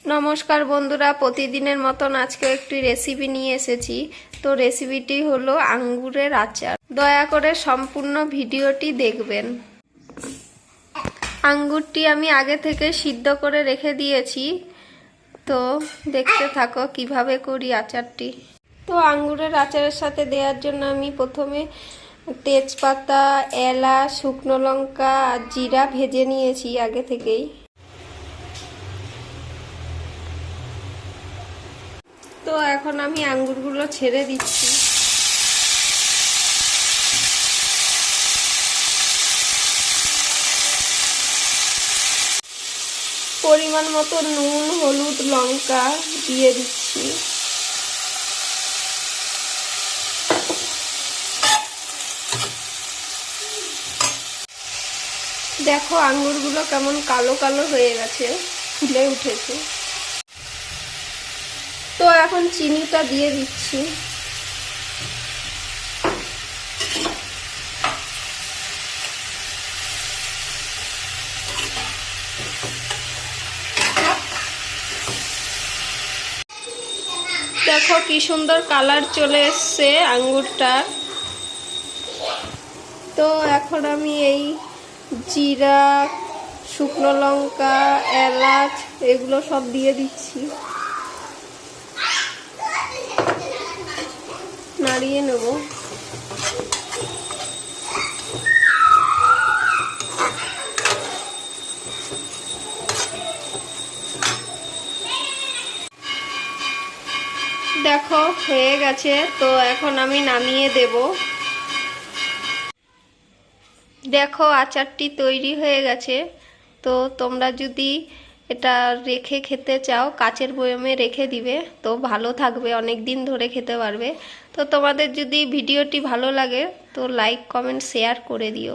নমস্কার বন্ধুরা, প্রতিদিনের মতন আজকে একটি রেসিপি নিয়ে এসেছি। তো রেসিপিটি হলো আঙ্গুরের আচার। দয়া করে সম্পূর্ণ ভিডিওটি দেখবেন। আঙ্গুরটি আমি আগে থেকে সিদ্ধ করে রেখে দিয়েছি, তো দেখতে থাকো কিভাবে করি আচারটি। তো আঙ্গুরের আচারের সাথে দেওয়ার জন্য আমি প্রথমে তেজপাতা, এলাচ, শুকনো লঙ্কা আর জিরা ভেজে নিয়েছি আগে থেকেই। তো এখন আমি আঙ্গুরগুলো ছেড়ে দিচ্ছি। পরিমাণ মতো নুন, হলুদ, লঙ্কা দিয়ে দিচ্ছি। দেখো আঙ্গুরগুলো কেমন কালো কালো হয়ে গেছে, ফুলে উঠেছে। তো এখন চিনিটা দিয়ে দিচ্ছি। দেখো কি সুন্দর কালার চলে এসছে আঙ্গুরটার। তো এখন আমি এই জিরা, শুকনো লঙ্কা, এলাচ এগুলো সব দিয়ে দিচ্ছি, নাড়িয়ে নেব। দেখো হয়ে গেছে, তো এখন আমি নামিয়ে দেব। দেখো আচারটি তৈরি হয়ে গেছে। তো তোমরা যদি এটা রেখে খেতে চাও, কাচের বয়মে রেখে দিবে, তো ভালো থাকবে, অনেক দিন ধরে খেতে পারবে। তো তোমাদের যদি ভিডিওটি ভালো লাগে তো লাইক, কমেন্ট, শেয়ার করে দিও।